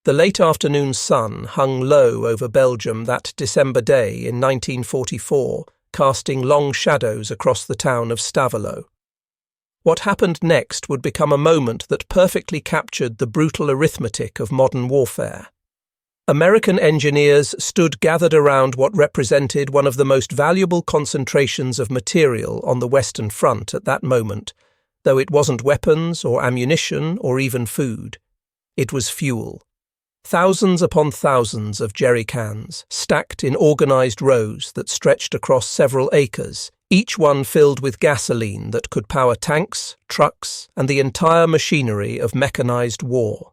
The late afternoon sun hung low over Belgium that December day in 1944, casting long shadows across the town of Stavelot. What happened next would become a moment that perfectly captured the brutal arithmetic of modern warfare. American engineers stood gathered around what represented one of the most valuable concentrations of material on the Western Front at that moment, though it wasn't weapons or ammunition or even food. It was fuel. Thousands upon thousands of jerry cans, stacked in organized rows that stretched across several acres, each one filled with gasoline that could power tanks, trucks, and the entire machinery of mechanized war.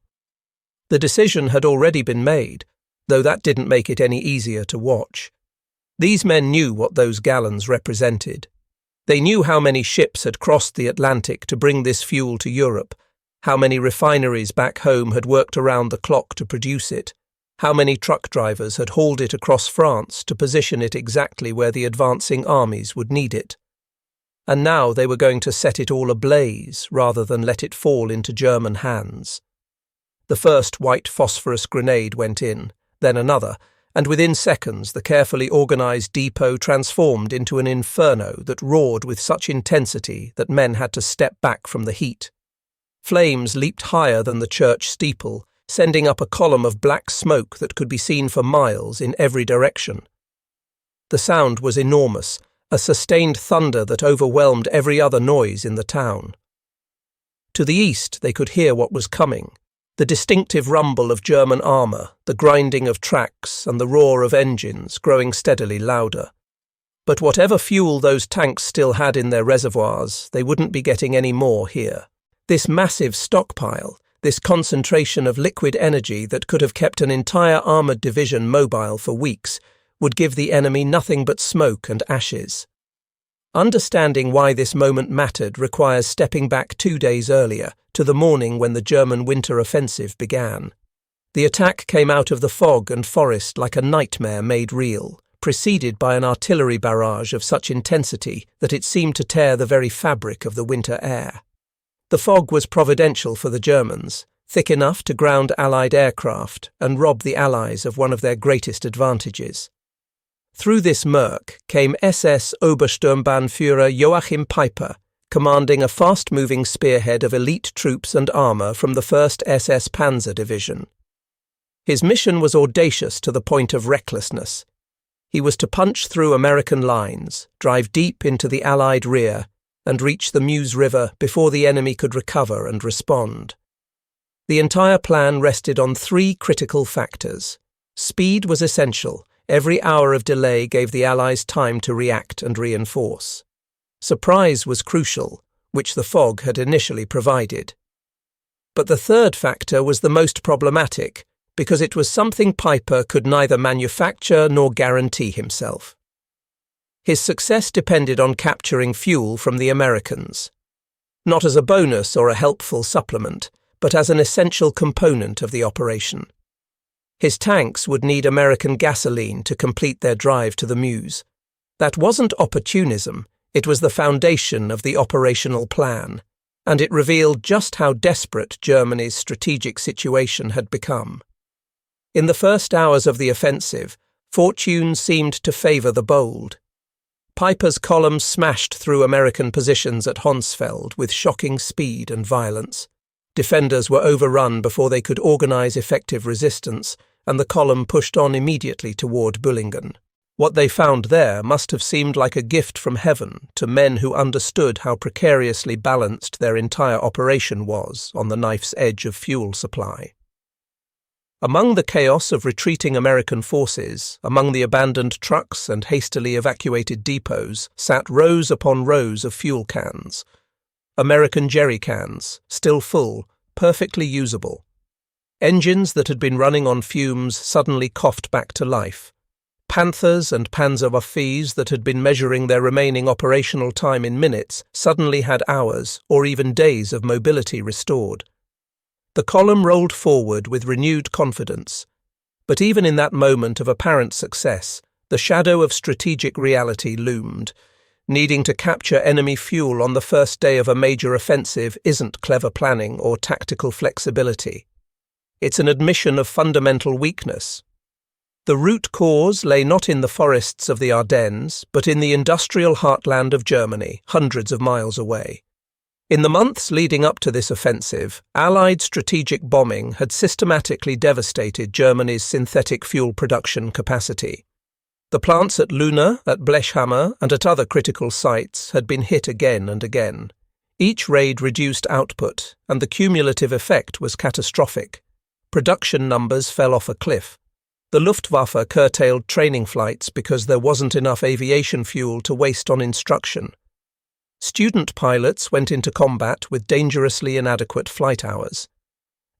The decision had already been made, though that didn't make it any easier to watch. These men knew what those gallons represented. They knew how many ships had crossed the Atlantic to bring this fuel to Europe, how many refineries back home had worked around the clock to produce it, how many truck drivers had hauled it across France to position it exactly where the advancing armies would need it. And now they were going to set it all ablaze rather than let it fall into German hands. The first white phosphorus grenade went in, then another, and within seconds the carefully organized depot transformed into an inferno that roared with such intensity that men had to step back from the heat. Flames leaped higher than the church steeple, sending up a column of black smoke that could be seen for miles in every direction. The sound was enormous, a sustained thunder that overwhelmed every other noise in the town. To the east they could hear what was coming. The distinctive rumble of German armour, the grinding of tracks, and the roar of engines growing steadily louder. But whatever fuel those tanks still had in their reservoirs, they wouldn't be getting any more here. This massive stockpile, this concentration of liquid energy that could have kept an entire armoured division mobile for weeks, would give the enemy nothing but smoke and ashes. Understanding why this moment mattered requires stepping back 2 days earlier, to the morning when the German winter offensive began. The attack came out of the fog and forest like a nightmare made real, preceded by an artillery barrage of such intensity that it seemed to tear the very fabric of the winter air. The fog was providential for the Germans, thick enough to ground Allied aircraft and rob the Allies of one of their greatest advantages. Through this murk came SS Obersturmbannführer Joachim Peiper, commanding a fast-moving spearhead of elite troops and armour from the 1st SS Panzer Division. His mission was audacious to the point of recklessness. He was to punch through American lines, drive deep into the Allied rear, and reach the Meuse River before the enemy could recover and respond. The entire plan rested on 3 critical factors. Speed was essential. Every hour of delay gave the Allies time to react and reinforce. Surprise was crucial, which the fog had initially provided. But the third factor was the most problematic, because it was something Peiper could neither manufacture nor guarantee himself. His success depended on capturing fuel from the Americans, not as a bonus or a helpful supplement, but as an essential component of the operation. His tanks would need American gasoline to complete their drive to the Meuse. That wasn't opportunism, it was the foundation of the operational plan, and it revealed just how desperate Germany's strategic situation had become. In the first hours of the offensive, fortune seemed to favour the bold. Peiper's column smashed through American positions at Honsfeld with shocking speed and violence. Defenders were overrun before they could organise effective resistance, and the column pushed on immediately toward Bullingen. What they found there must have seemed like a gift from heaven to men who understood how precariously balanced their entire operation was on the knife's edge of fuel supply. Among the chaos of retreating American forces, among the abandoned trucks and hastily evacuated depots, sat rows upon rows of fuel cans. American jerry cans, still full, perfectly usable. Engines that had been running on fumes suddenly coughed back to life. Panthers and Panzerwaffes that had been measuring their remaining operational time in minutes suddenly had hours or even days of mobility restored. The column rolled forward with renewed confidence, but even in that moment of apparent success, the shadow of strategic reality loomed. Needing to capture enemy fuel on the first day of a major offensive isn't clever planning or tactical flexibility. It's an admission of fundamental weakness. The root cause lay not in the forests of the Ardennes, but in the industrial heartland of Germany, hundreds of miles away. In the months leading up to this offensive, Allied strategic bombing had systematically devastated Germany's synthetic fuel production capacity. The plants at Luna, at Blechhammer, and at other critical sites had been hit again and again. Each raid reduced output, and the cumulative effect was catastrophic. Production numbers fell off a cliff. The Luftwaffe curtailed training flights because there wasn't enough aviation fuel to waste on instruction. Student pilots went into combat with dangerously inadequate flight hours.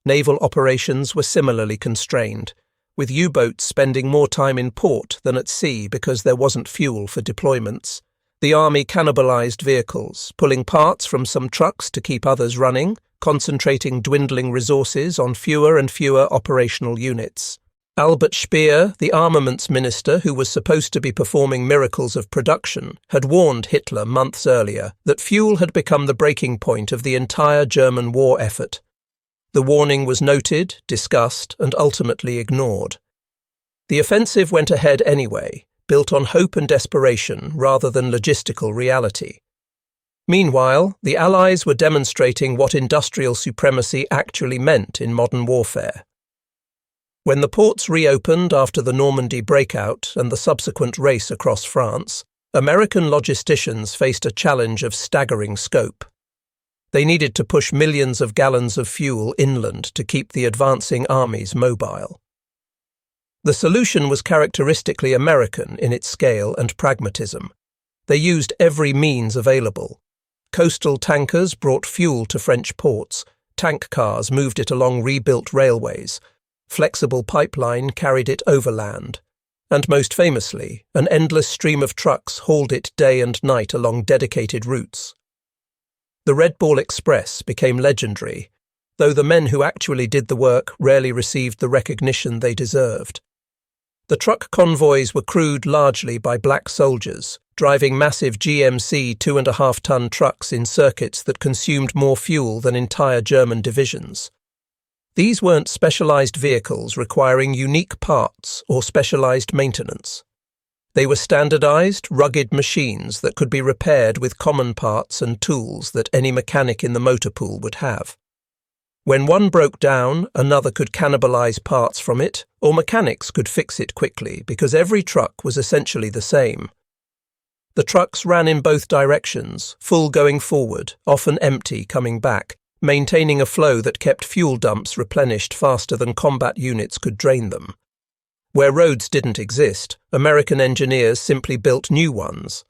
Naval operations were similarly constrained, with U-boats spending more time in port than at sea because there wasn't fuel for deployments. The army cannibalized vehicles, pulling parts from some trucks to keep others running, concentrating dwindling resources on fewer and fewer operational units. Albert Speer, the armaments minister who was supposed to be performing miracles of production, had warned Hitler months earlier that fuel had become the breaking point of the entire German war effort. The warning was noted, discussed, and ultimately ignored. The offensive went ahead anyway, built on hope and desperation rather than logistical reality. Meanwhile, the Allies were demonstrating what industrial supremacy actually meant in modern warfare. When the ports reopened after the Normandy breakout and the subsequent race across France, American logisticians faced a challenge of staggering scope. They needed to push millions of gallons of fuel inland to keep the advancing armies mobile. The solution was characteristically American in its scale and pragmatism. They used every means available. Coastal tankers brought fuel to French ports, tank cars moved it along rebuilt railways, flexible pipeline carried it overland, and most famously, an endless stream of trucks hauled it day and night along dedicated routes. The Red Ball Express became legendary, though the men who actually did the work rarely received the recognition they deserved. The truck convoys were crewed largely by black soldiers, driving massive GMC 2.5-ton trucks in circuits that consumed more fuel than entire German divisions. These weren't specialized vehicles requiring unique parts or specialized maintenance. They were standardized, rugged machines that could be repaired with common parts and tools that any mechanic in the motor pool would have. When one broke down, another could cannibalize parts from it, or mechanics could fix it quickly because every truck was essentially the same. The trucks ran in both directions, full going forward, often empty coming back, maintaining a flow that kept fuel dumps replenished faster than combat units could drain them. Where roads didn't exist, American engineers simply built new ones.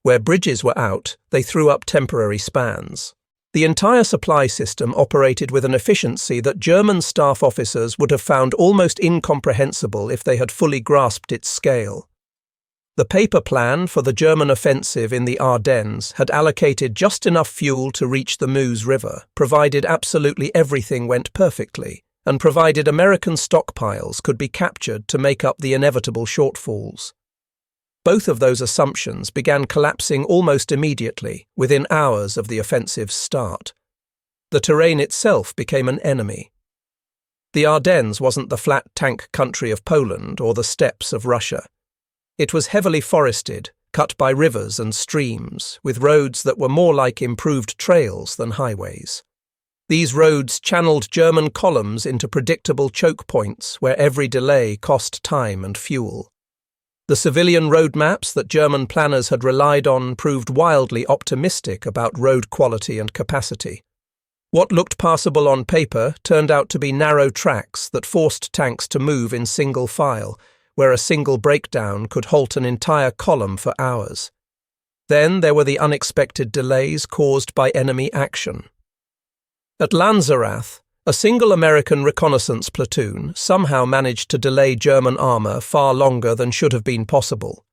Where bridges were out, they threw up temporary spans. The entire supply system operated with an efficiency that German staff officers would have found almost incomprehensible if they had fully grasped its scale. The paper plan for the German offensive in the Ardennes had allocated just enough fuel to reach the Meuse River, provided absolutely everything went perfectly, and provided American stockpiles could be captured to make up the inevitable shortfalls. Both of those assumptions began collapsing almost immediately, within hours of the offensive's start. The terrain itself became an enemy. The Ardennes wasn't the flat tank country of Poland or the steppes of Russia. It was heavily forested, cut by rivers and streams, with roads that were more like improved trails than highways. These roads channeled German columns into predictable choke points where every delay cost time and fuel. The civilian road maps that German planners had relied on proved wildly optimistic about road quality and capacity. What looked passable on paper turned out to be narrow tracks that forced tanks to move in single file, where a single breakdown could halt an entire column for hours. Then there were the unexpected delays caused by enemy action. At Lanzerath, a single American reconnaissance platoon somehow managed to delay German armour far longer than should have been possible.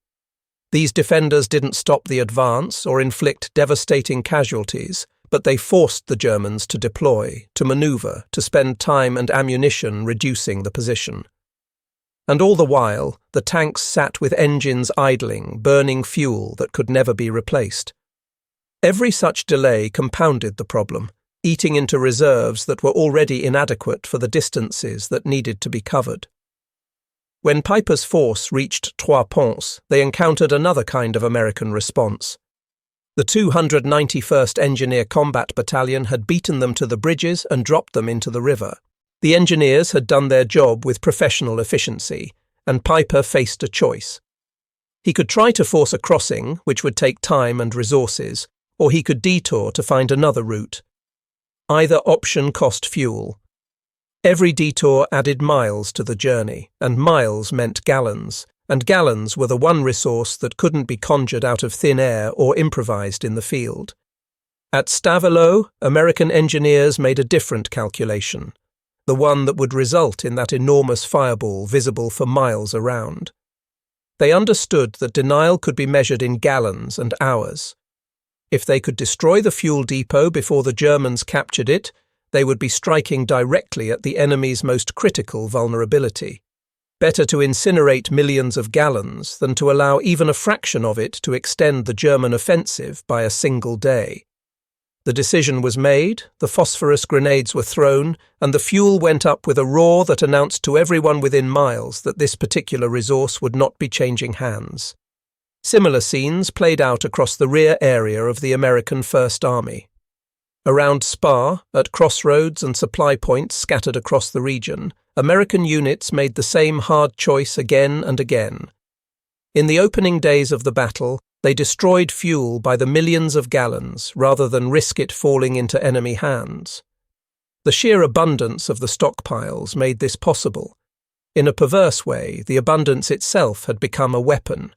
These defenders didn't stop the advance or inflict devastating casualties, but they forced the Germans to deploy, to manoeuvre, to spend time and ammunition reducing the position. And all the while, the tanks sat with engines idling, burning fuel that could never be replaced. Every such delay compounded the problem. eating into reserves that were already inadequate for the distances that needed to be covered. When Piper's force reached Trois Ponts, they encountered another kind of American response. The 291st Engineer Combat Battalion had beaten them to the bridges and dropped them into the river. The engineers had done their job with professional efficiency, and Piper faced a choice. He could try to force a crossing, which would take time and resources, or he could detour to find another route. Either option cost fuel. Every detour added miles to the journey, and miles meant gallons, and gallons were the one resource that couldn't be conjured out of thin air or improvised in the field. At Stavelot, American engineers made a different calculation, the one that would result in that enormous fireball visible for miles around. They understood that denial could be measured in gallons and hours. If they could destroy the fuel depot before the Germans captured it, they would be striking directly at the enemy's most critical vulnerability. Better to incinerate millions of gallons than to allow even a fraction of it to extend the German offensive by a single day. The decision was made, the phosphorus grenades were thrown, and the fuel went up with a roar that announced to everyone within miles that this particular resource would not be changing hands. Similar scenes played out across the rear area of the American First Army. Around Spa, at crossroads and supply points scattered across the region, American units made the same hard choice again and again. In the opening days of the battle, they destroyed fuel by the millions of gallons rather than risk it falling into enemy hands. The sheer abundance of the stockpiles made this possible. In a perverse way, the abundance itself had become a weapon.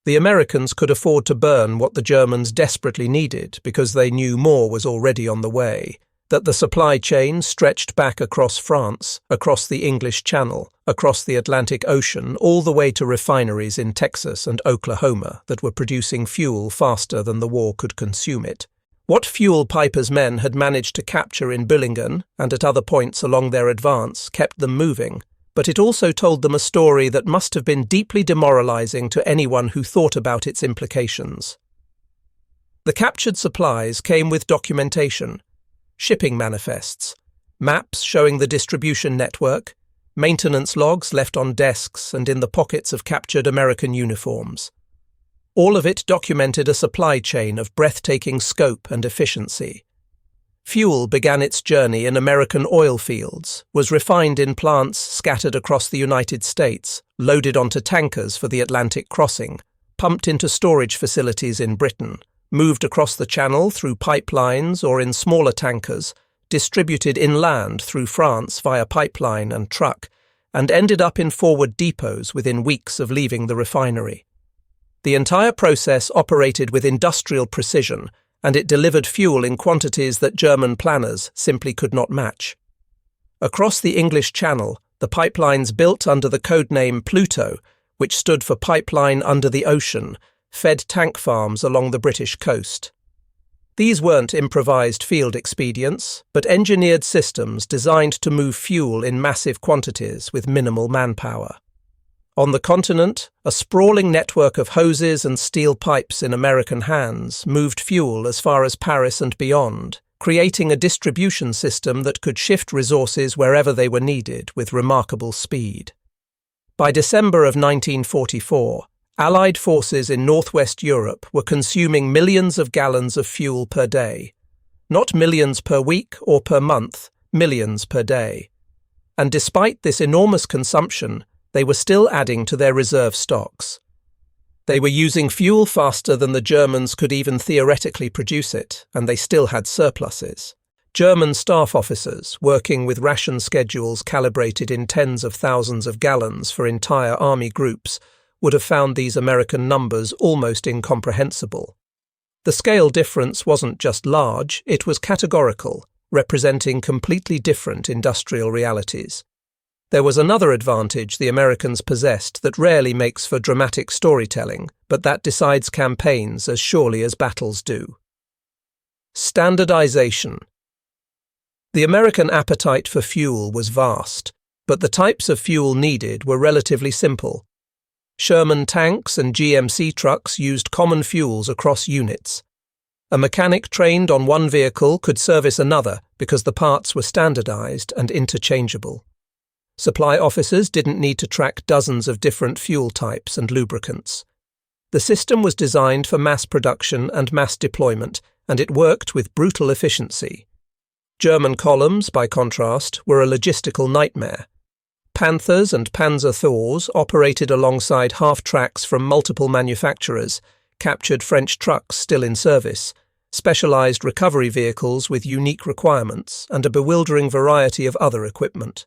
The Americans could afford to burn what the Germans desperately needed because they knew more was already on the way, that the supply chain stretched back across France, across the English Channel, across the Atlantic Ocean, all the way to refineries in Texas and Oklahoma that were producing fuel faster than the war could consume it. What fuel Piper's men had managed to capture in Büllingen and at other points along their advance kept them moving, but it also told them a story that must have been deeply demoralizing to anyone who thought about its implications. The captured supplies came with documentation, shipping manifests, maps showing the distribution network, maintenance logs left on desks and in the pockets of captured American uniforms. All of it documented a supply chain of breathtaking scope and efficiency. Fuel began its journey in American oil fields, was refined in plants scattered across the United States, loaded onto tankers for the Atlantic crossing, pumped into storage facilities in Britain, moved across the Channel through pipelines or in smaller tankers, distributed inland through France via pipeline and truck, and ended up in forward depots within weeks of leaving the refinery. The entire process operated with industrial precision, and it delivered fuel in quantities that German planners simply could not match. Across the English Channel, the pipelines built under the codename Pluto, which stood for Pipeline Under the Ocean, fed tank farms along the British coast. These weren't improvised field expedients, but engineered systems designed to move fuel in massive quantities with minimal manpower. On the continent, a sprawling network of hoses and steel pipes in American hands moved fuel as far as Paris and beyond, creating a distribution system that could shift resources wherever they were needed with remarkable speed. By December of 1944, Allied forces in northwest Europe were consuming millions of gallons of fuel per day. Not millions per week or per month, millions per day. And despite this enormous consumption, they were still adding to their reserve stocks. They were using fuel faster than the Germans could even theoretically produce it, and they still had surpluses. German staff officers, working with ration schedules calibrated in tens of thousands of gallons for entire army groups, would have found these American numbers almost incomprehensible. The scale difference wasn't just large, it was categorical, representing completely different industrial realities. There was another advantage the Americans possessed that rarely makes for dramatic storytelling, but that decides campaigns as surely as battles do. Standardization. The American appetite for fuel was vast, but the types of fuel needed were relatively simple. Sherman tanks and GMC trucks used common fuels across units. A mechanic trained on one vehicle could service another because the parts were standardized and interchangeable. Supply officers didn't need to track dozens of different fuel types and lubricants. The system was designed for mass production and mass deployment, and it worked with brutal efficiency. German columns, by contrast, were a logistical nightmare. Panthers and Panzer Thors operated alongside half-tracks from multiple manufacturers, captured French trucks still in service, specialized recovery vehicles with unique requirements, and a bewildering variety of other equipment.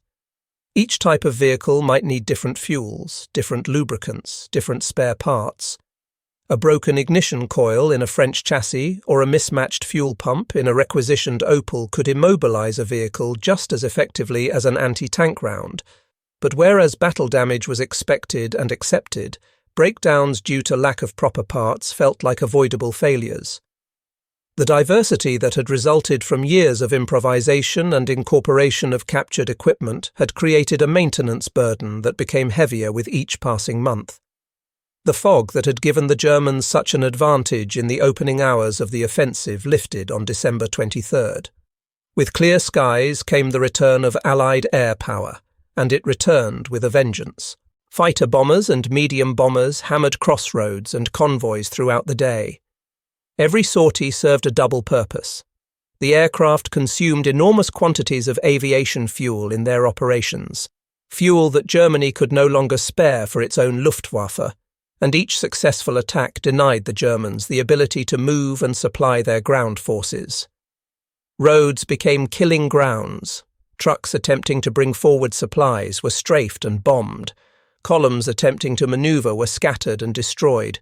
Each type of vehicle might need different fuels, different lubricants, different spare parts. A broken ignition coil in a French chassis or a mismatched fuel pump in a requisitioned Opel could immobilize a vehicle just as effectively as an anti-tank round. But whereas battle damage was expected and accepted, breakdowns due to lack of proper parts felt like avoidable failures. The diversity that had resulted from years of improvisation and incorporation of captured equipment had created a maintenance burden that became heavier with each passing month. The fog that had given the Germans such an advantage in the opening hours of the offensive lifted on December 23rd. With clear skies came the return of Allied air power, and it returned with a vengeance. Fighter bombers and medium bombers hammered crossroads and convoys throughout the day. Every sortie served a double purpose. The aircraft consumed enormous quantities of aviation fuel in their operations, fuel that Germany could no longer spare for its own Luftwaffe, and each successful attack denied the Germans the ability to move and supply their ground forces. Roads became killing grounds. Trucks attempting to bring forward supplies were strafed and bombed. Columns attempting to maneuver were scattered and destroyed.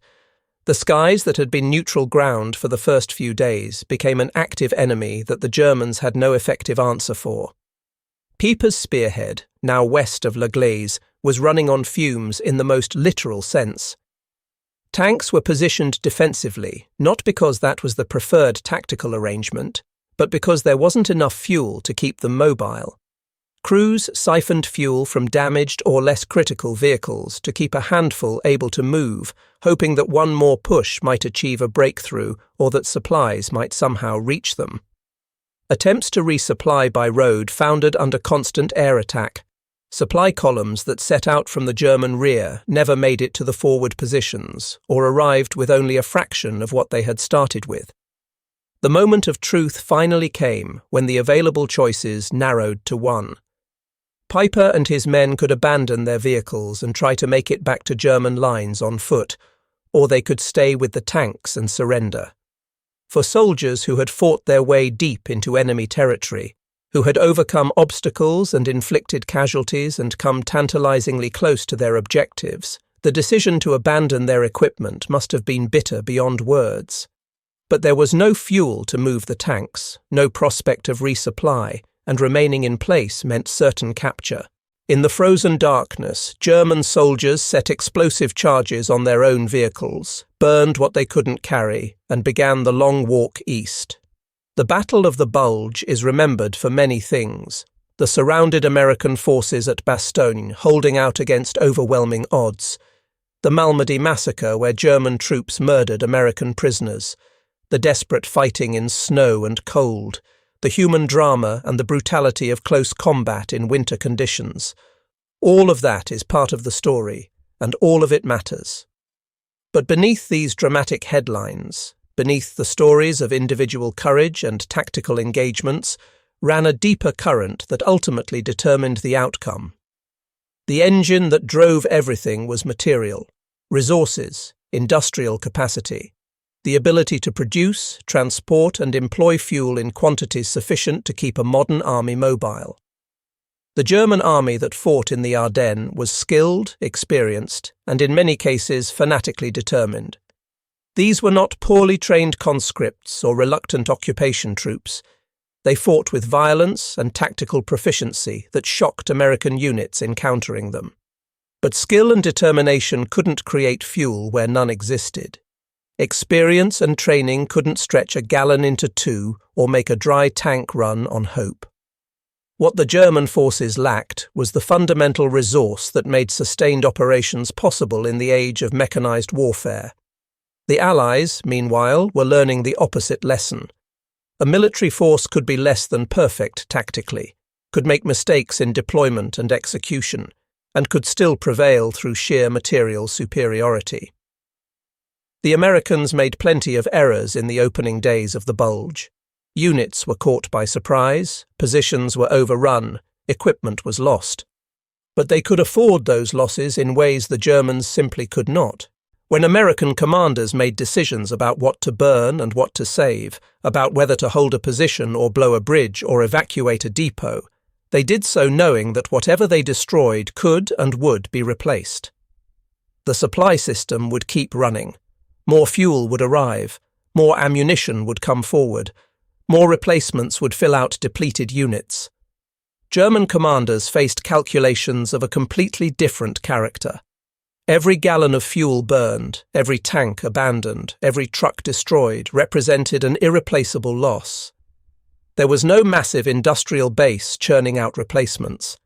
The skies that had been neutral ground for the first few days became an active enemy that the Germans had no effective answer for. Pieper's spearhead, now west of La Glaise, was running on fumes in the most literal sense. Tanks were positioned defensively, not because that was the preferred tactical arrangement, but because there wasn't enough fuel to keep them mobile. Crews siphoned fuel from damaged or less critical vehicles to keep a handful able to move, hoping that one more push might achieve a breakthrough or that supplies might somehow reach them. Attempts to resupply by road foundered under constant air attack. Supply columns that set out from the German rear never made it to the forward positions or arrived with only a fraction of what they had started with. The moment of truth finally came when the available choices narrowed to one. Pieper and his men could abandon their vehicles and try to make it back to German lines on foot, or they could stay with the tanks and surrender. For soldiers who had fought their way deep into enemy territory, who had overcome obstacles and inflicted casualties and come tantalizingly close to their objectives, the decision to abandon their equipment must have been bitter beyond words. But there was no fuel to move the tanks, no prospect of resupply, and remaining in place meant certain capture. In the frozen darkness, German soldiers set explosive charges on their own vehicles, burned what they couldn't carry, and began the long walk east. The Battle of the Bulge is remembered for many things. The surrounded American forces at Bastogne holding out against overwhelming odds. The Malmedy massacre where German troops murdered American prisoners. The desperate fighting in snow and cold. The human drama and the brutality of close combat in winter conditions. All of that is part of the story, and all of it matters. But beneath these dramatic headlines, beneath the stories of individual courage and tactical engagements, ran a deeper current that ultimately determined the outcome. The engine that drove everything was material, resources, industrial capacity. The ability to produce, transport and employ fuel in quantities sufficient to keep a modern army mobile. The German army that fought in the Ardennes was skilled, experienced, and in many cases fanatically determined. These were not poorly trained conscripts or reluctant occupation troops. They fought with violence and tactical proficiency that shocked American units encountering them. But skill and determination couldn't create fuel where none existed. Experience and training couldn't stretch a gallon into two or make a dry tank run on hope. What the German forces lacked was the fundamental resource that made sustained operations possible in the age of mechanized warfare. The Allies, meanwhile, were learning the opposite lesson. A military force could be less than perfect tactically, could make mistakes in deployment and execution, and could still prevail through sheer material superiority. The Americans made plenty of errors in the opening days of the Bulge. Units were caught by surprise, positions were overrun, equipment was lost. But they could afford those losses in ways the Germans simply could not. When American commanders made decisions about what to burn and what to save, about whether to hold a position or blow a bridge or evacuate a depot, they did so knowing that whatever they destroyed could and would be replaced. The supply system would keep running. More fuel would arrive. More ammunition would come forward. More replacements would fill out depleted units. German commanders faced calculations of a completely different character. Every gallon of fuel burned, every tank abandoned, every truck destroyed represented an irreplaceable loss. There was no massive industrial base churning out replacements.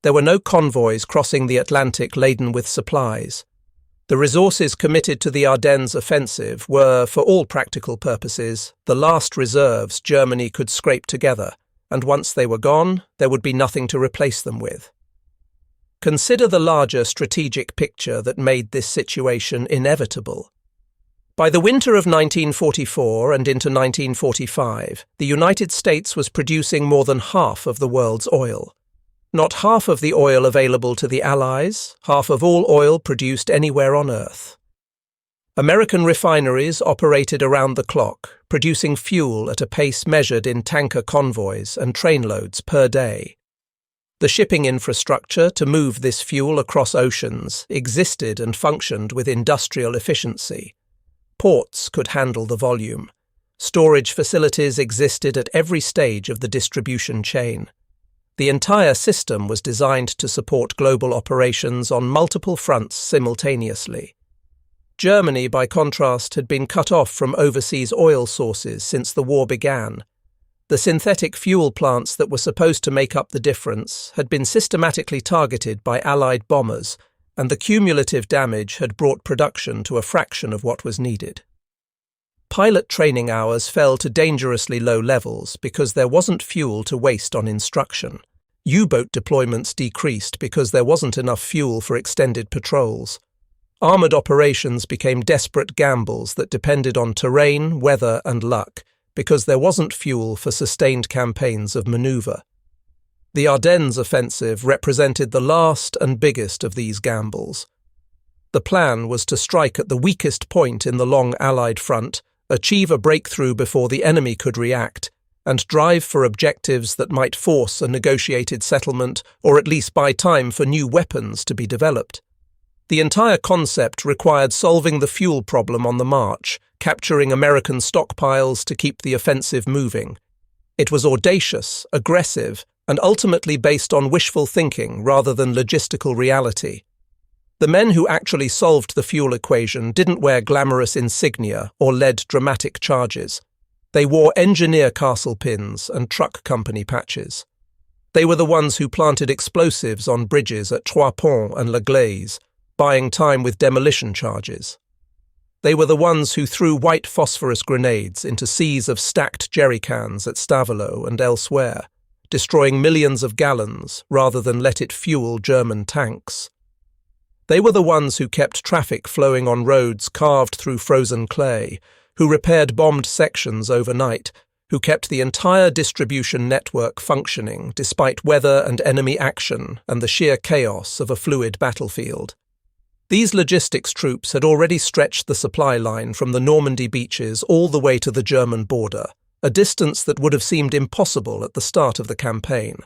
There were no convoys crossing the Atlantic laden with supplies. The resources committed to the Ardennes offensive were, for all practical purposes, the last reserves Germany could scrape together, and once they were gone, there would be nothing to replace them with. Consider the larger strategic picture that made this situation inevitable. By the winter of 1944 and into 1945, the United States was producing more than half of the world's oil. Not half of the oil available to the Allies, half of all oil produced anywhere on Earth. American refineries operated around the clock, producing fuel at a pace measured in tanker convoys and trainloads per day. The shipping infrastructure to move this fuel across oceans existed and functioned with industrial efficiency. Ports could handle the volume. Storage facilities existed at every stage of the distribution chain. The entire system was designed to support global operations on multiple fronts simultaneously. Germany, by contrast, had been cut off from overseas oil sources since the war began. The synthetic fuel plants that were supposed to make up the difference had been systematically targeted by Allied bombers, and the cumulative damage had brought production to a fraction of what was needed. Pilot training hours fell to dangerously low levels because there wasn't fuel to waste on instruction. U-boat deployments decreased because there wasn't enough fuel for extended patrols. Armoured operations became desperate gambles that depended on terrain, weather, and luck, because there wasn't fuel for sustained campaigns of manoeuvre. The Ardennes offensive represented the last and biggest of these gambles. The plan was to strike at the weakest point in the long Allied front, achieve a breakthrough before the enemy could react, and drive for objectives that might force a negotiated settlement or at least buy time for new weapons to be developed. The entire concept required solving the fuel problem on the march, capturing American stockpiles to keep the offensive moving. It was audacious, aggressive, and ultimately based on wishful thinking rather than logistical reality. The men who actually solved the fuel equation didn't wear glamorous insignia or led dramatic charges. They wore engineer castle pins and truck company patches. They were the ones who planted explosives on bridges at Trois Ponts and La Glaise, buying time with demolition charges. They were the ones who threw white phosphorus grenades into seas of stacked jerrycans at Stavelot and elsewhere, destroying millions of gallons rather than let it fuel German tanks. They were the ones who kept traffic flowing on roads carved through frozen clay, who repaired bombed sections overnight, who kept the entire distribution network functioning despite weather and enemy action and the sheer chaos of a fluid battlefield. These logistics troops had already stretched the supply line from the Normandy beaches all the way to the German border, a distance that would have seemed impossible at the start of the campaign.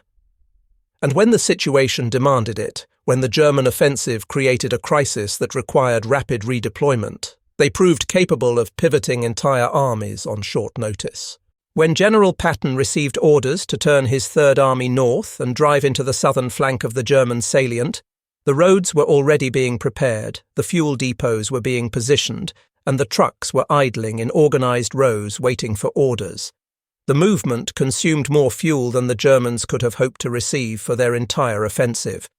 And when the situation demanded it, when the German offensive created a crisis that required rapid redeployment, they proved capable of pivoting entire armies on short notice. When General Patton received orders to turn his Third Army north and drive into the southern flank of the German salient, the roads were already being prepared, the fuel depots were being positioned, and the trucks were idling in organized rows waiting for orders. The movement consumed more fuel than the Germans could have hoped to receive for their entire offensive.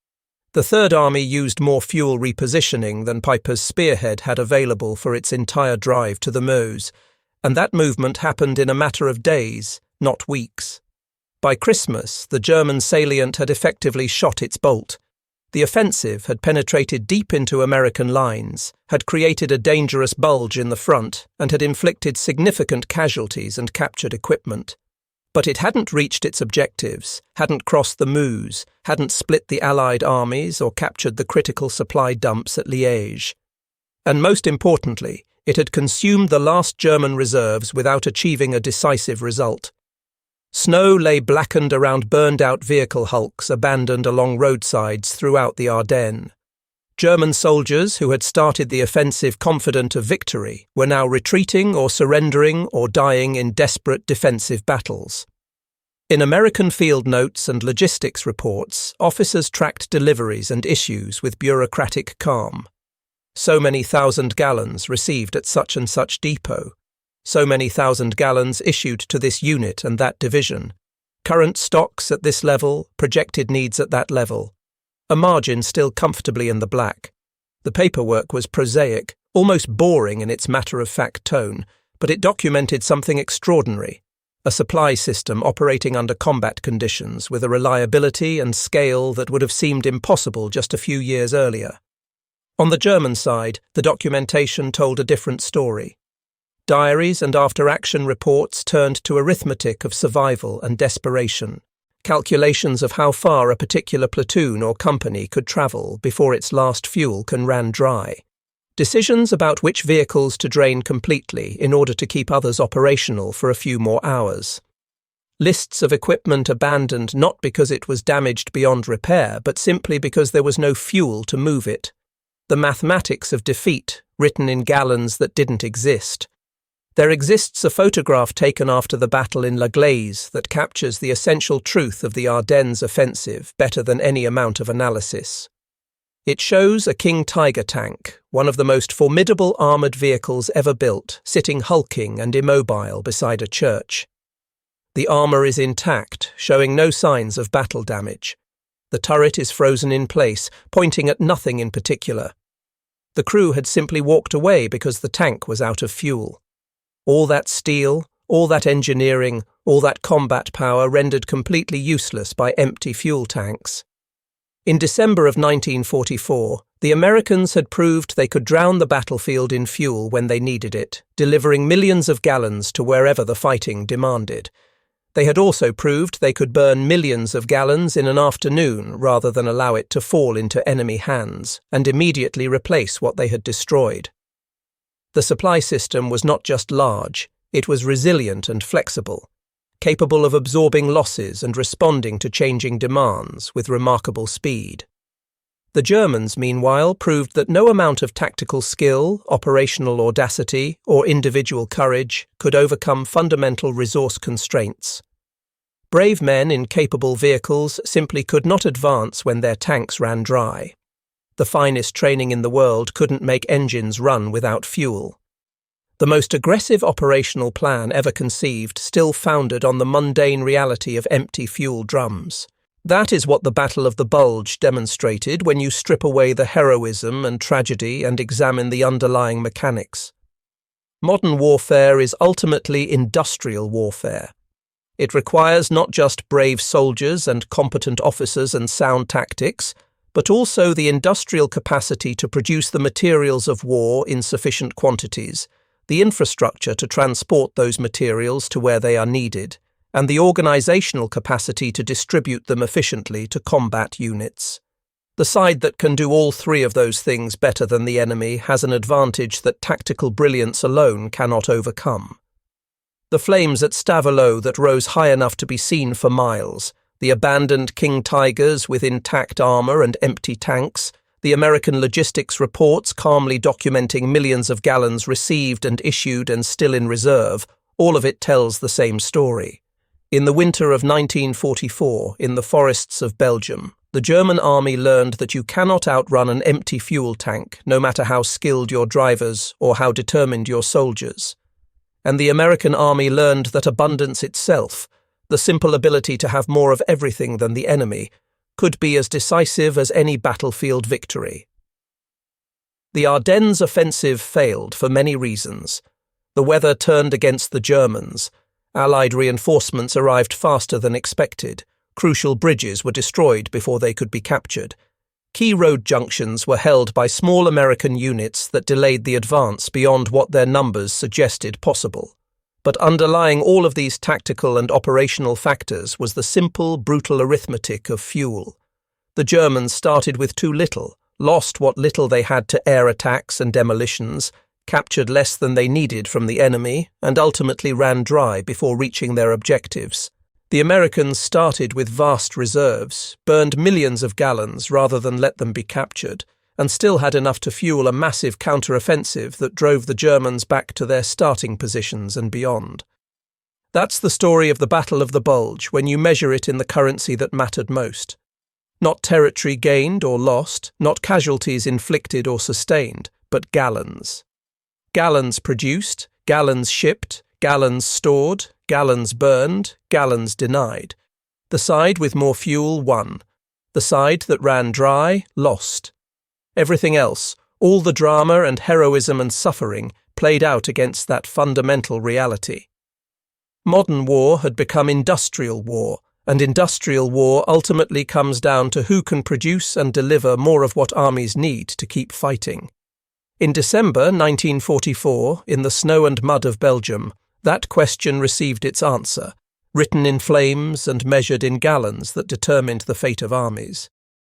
The Third Army used more fuel repositioning than Piper's Spearhead had available for its entire drive to the Meuse, and that movement happened in a matter of days, not weeks. By Christmas, the German salient had effectively shot its bolt. The offensive had penetrated deep into American lines, had created a dangerous bulge in the front, and had inflicted significant casualties and captured equipment. But it hadn't reached its objectives, hadn't crossed the Meuse, hadn't split the Allied armies or captured the critical supply dumps at Liège. And most importantly, it had consumed the last German reserves without achieving a decisive result. Snow lay blackened around burned-out vehicle hulks abandoned along roadsides throughout the Ardennes. German soldiers who had started the offensive confident of victory were now retreating or surrendering or dying in desperate defensive battles. In American field notes and logistics reports, officers tracked deliveries and issues with bureaucratic calm. So many thousand gallons received at such and such depot. So many thousand gallons issued to this unit and that division. Current stocks at this level, projected needs at that level. A margin still comfortably in the black. The paperwork was prosaic, almost boring in its matter-of-fact tone, but it documented something extraordinary. A supply system operating under combat conditions with a reliability and scale that would have seemed impossible just a few years earlier. On the German side, the documentation told a different story. Diaries and after-action reports turned to arithmetic of survival and desperation, calculations of how far a particular platoon or company could travel before its last fuel can ran dry, decisions about which vehicles to drain completely in order to keep others operational for a few more hours. Lists of equipment abandoned not because it was damaged beyond repair, but simply because there was no fuel to move it. The mathematics of defeat, written in gallons that didn't exist. There exists a photograph taken after the battle in La Glaise that captures the essential truth of the Ardennes offensive better than any amount of analysis. It shows a King Tiger tank, one of the most formidable armoured vehicles ever built, sitting hulking and immobile beside a church. The armour is intact, showing no signs of battle damage. The turret is frozen in place, pointing at nothing in particular. The crew had simply walked away because the tank was out of fuel. All that steel, all that engineering, all that combat power rendered completely useless by empty fuel tanks. In December of 1944, the Americans had proved they could drown the battlefield in fuel when they needed it, delivering millions of gallons to wherever the fighting demanded. They had also proved they could burn millions of gallons in an afternoon rather than allow it to fall into enemy hands and immediately replace what they had destroyed. The supply system was not just large, it was resilient and flexible, capable of absorbing losses and responding to changing demands with remarkable speed. The Germans, meanwhile, proved that no amount of tactical skill, operational audacity, or individual courage could overcome fundamental resource constraints. Brave men in capable vehicles simply could not advance when their tanks ran dry. The finest training in the world couldn't make engines run without fuel. The most aggressive operational plan ever conceived still founded on the mundane reality of empty fuel drums. That is what the Battle of the Bulge demonstrated when you strip away the heroism and tragedy and examine the underlying mechanics. Modern warfare is ultimately industrial warfare. It requires not just brave soldiers and competent officers and sound tactics, but also the industrial capacity to produce the materials of war in sufficient quantities, the infrastructure to transport those materials to where they are needed, and the organizational capacity to distribute them efficiently to combat units. The side that can do all three of those things better than the enemy has an advantage that tactical brilliance alone cannot overcome. The flames at Stavelot that rose high enough to be seen for miles, the abandoned King Tigers with intact armour and empty tanks, the American logistics reports calmly documenting millions of gallons received and issued and still in reserve, all of it tells the same story. In the winter of 1944, in the forests of Belgium, the German army learned that you cannot outrun an empty fuel tank, no matter how skilled your drivers or how determined your soldiers. And the American army learned that abundance itself, the simple ability to have more of everything than the enemy, could be as decisive as any battlefield victory. The Ardennes offensive failed for many reasons. The weather turned against the Germans. Allied reinforcements arrived faster than expected. Crucial bridges were destroyed before they could be captured. Key road junctions were held by small American units that delayed the advance beyond what their numbers suggested possible. But underlying all of these tactical and operational factors was the simple, brutal arithmetic of fuel. The Germans started with too little, lost what little they had to air attacks and demolitions, captured less than they needed from the enemy, and ultimately ran dry before reaching their objectives. The Americans started with vast reserves, burned millions of gallons rather than let them be captured, and still had enough to fuel a massive counter-offensive that drove the Germans back to their starting positions and beyond. That's the story of the Battle of the Bulge when you measure it in the currency that mattered most. Not territory gained or lost, not casualties inflicted or sustained, but gallons. Gallons produced, gallons shipped, gallons stored, gallons burned, gallons denied. The side with more fuel won. The side that ran dry lost. Everything else, all the drama and heroism and suffering, played out against that fundamental reality. Modern war had become industrial war, and industrial war ultimately comes down to who can produce and deliver more of what armies need to keep fighting. In December 1944, in the snow and mud of Belgium, that question received its answer, written in flames and measured in gallons that determined the fate of armies.